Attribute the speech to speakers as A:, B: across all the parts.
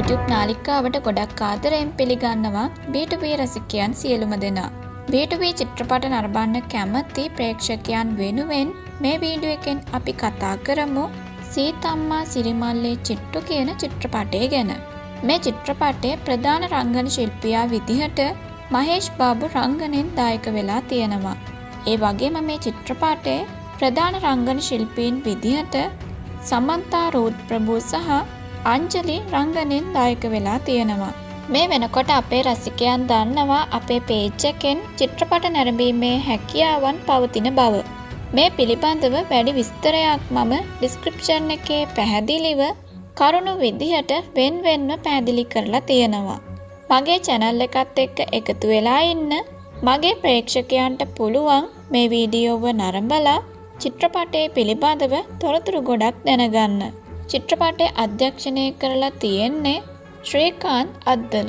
A: YouTube නාලිකාවට ගොඩක් ආදරයෙන් පිළිගන්නවා B2B රසිකයන් සියලුම දෙනා. B2B චිත්‍රපට නරඹන්න කැමති ප්‍රේක්ෂකයන් වෙනුවෙන් මේ වීඩියෝ එකෙන් අපි කතා කරමු සීතම්මා සිරිමල්ලේ චිට්ටු කියන චිත්‍රපටය ගැන. මේ චිත්‍රපටයේ ප්‍රධාන රංගන ශිල්පියා විදිහට මහේෂ් බාබු රංගනෙන් දායක වෙලා තියෙනවා. ඒ වගේම මේ චිත්‍රපටයේ ප්‍රධාන රංගන ශිල්පීන් විදිහට සමන්තා රූත් ප්‍රභු සහ අංජලි රංගනෙන් දායක වෙලා තියෙනවා. මේ වෙනකොට අපේ රසිකයන් දන්නවා අපේ පේජ් එකෙන් චිත්‍රපට නැරඹීමේ හැකියාවන් පවතින බව. මේ පිළිබඳව වැඩි විස්තරයක් මම ඩිස්ක්‍රිප්ෂන් එකේ පැහැදිලිව කරුණු විදිහට වෙන්වෙන්ව පැහැදිලි කරලා තියෙනවා. මගේ channel එකත් එක්ක එකතු වෙලා ඉන්න මගේ ප්‍රේක්ෂකයන්ට පුළුවන් මේ වීඩියෝව නරඹලා චිත්‍රපටයේ පිළිබඳව තොරතුරු ගොඩක් දැනගන්න. චිත්‍රපටය අධ්‍යක්ෂණය කරලා තියෙන්නේ ශ්‍රීකාන්ත් අද්දල.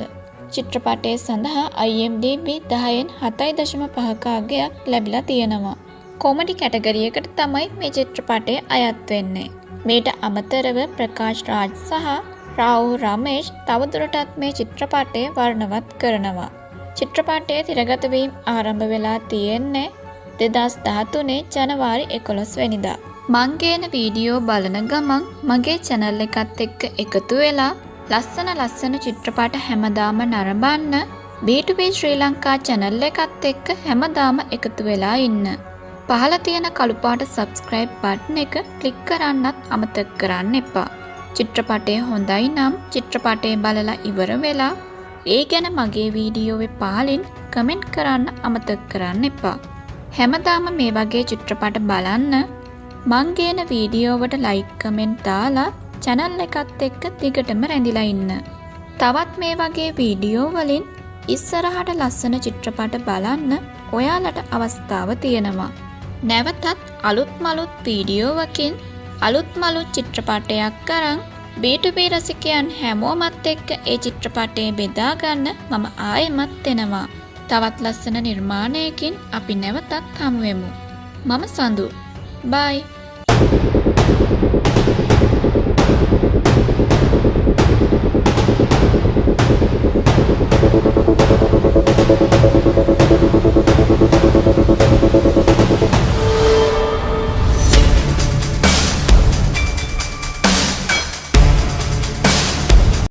A: චිත්‍රපටය සඳහා IMDb 10න් 7.5ක අගයක් ලැබිලා තියෙනවා. කොමඩි කැටගරියකට තමයි මේ චිත්‍රපටය අයත් වෙන්නේ. මේට අමතරව ප්‍රකාශ් රාජ් සහ රාහුල් රමේෂ් තවදුරටත් මේ චිත්‍රපටය වර්ණවත් කරනවා. චිත්‍රපටයේ තිරගත වීම ආරම්භ වෙලා තියෙන්නේ 2013 ජනවාරි 11 වෙනිදා. මං ගේන වීඩියෝ බලන ගමන් මගේ channel එකත් එක්ක එකතු වෙලා ලස්සන චිත්‍රපට හැමදාම නරඹන්න B2B ශ්‍රී ලංකා channel එකත් එක්ක හැමදාම එකතු වෙලා ඉන්න. පහළ තියෙන කළු පාට subscribe button එක ක්ලික් කරන්නත් අමතක කරන්න එපා. චිත්‍රපටය හොඳයි නම් චිත්‍රපටය බලලා ඉවර වෙලා ඒ ගැන මගේ වීඩියෝවේ පහලින් කමෙන්ට් කරන්න අමතක කරන්න එපා. හැමදාම මේ වගේ චිත්‍රපට බලන්න මං ගේන වීඩියෝවට ලයික් කමෙන්ට් දාලා channel එකත් එක්ක දිගටම රැඳිලා ඉන්න. තවත් මේ වගේ වීඩියෝ වලින් ඉස්සරහට ලස්සන චිත්‍රපට බලන්න ඔයාලට අවස්ථාව තියෙනවා. නැවතත් අලුත් වීඩියෝවකින් අලුත් චිත්‍රපටයක් අරන් B2B රසිකයන් හැමෝමත් එක්ක ඒ චිත්‍රපටය බෙදා ගන්න මම ආයෙමත් එනවා. තවත් ලස්සන නිර්මාණයකින් අපි නැවතත් හමු වෙමු. මම සඳු. Bye.